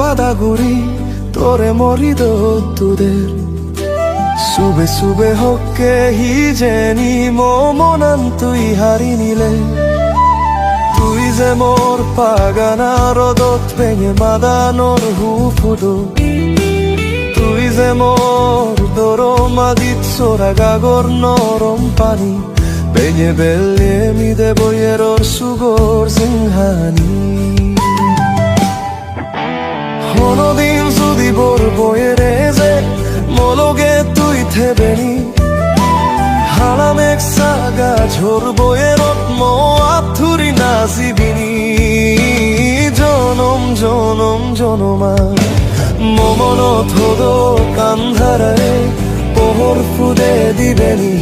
বাদাগুড়ি তোরে মরিদ তুদের সুবে সুবে হকে হি জেনি মনান তুই হারি নিলে তুই যে মোর পাগানা রদত ভেঙে মাদানোর হু ফুটো তুই যে মোর দরমাদিত সোরা গাগর নরম পানি ভেঙে বেলে মিদে বইয়ের সুগর সিংহানি কোনদিন যদি বোর বইয়ের যে মলগে তুই থেবেনি হালাম এক সাগা ঝোর বইয়ের আথুরি নাচিবিনি জনম জনম জনমা মমন থোদ কান্ধারে পোহর ফুদে দিবেনি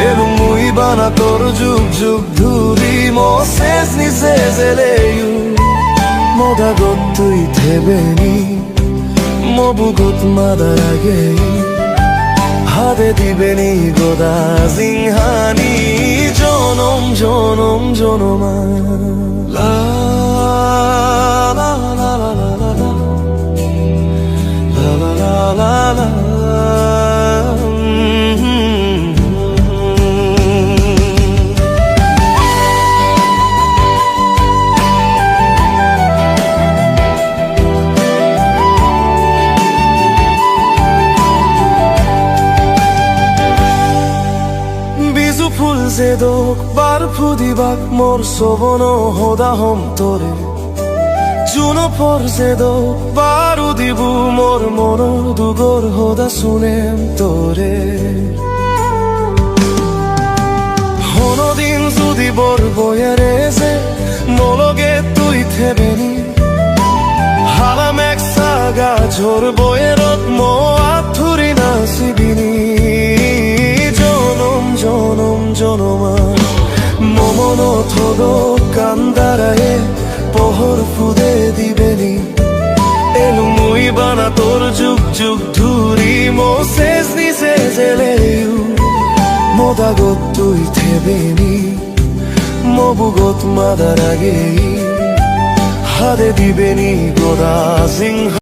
এলু মুই বানা তোর যুগ যুগ ধুরি মশেষ নিচে জেলেয়ু মদাগত তুই থেবেনি মবুগত মাদার আগে হাতে দিবেনি গোদা সিংহানি জনম জনম জনমা লা লা লা লা লা লা লা লা লা লা ফুল যে দোক বার ফুদিবাক মোর শোভন হোদা হম তোরে জুন পর যে দোক বারু দিবু মোর মন দুগর হোদা শুনেম তোরে কোনদিন যদি বর বইয়ারে যে মলগে তুই থেবেনি হালাম এক সাগা ঝোর বইয়েরত মো আথুরি নাচিবিনি জনম জনমা মমন থোদ কান্দারায়ে পোহর ফুদে দিবেনি এলু মুই বানা তোর যুগ যুগ ধুরি মোশেষ নিচে জেলেয়ু মদাগত তুই থেবেনি মবুগত মাদার আগে হাতে দিবেনি গোদা সিংহ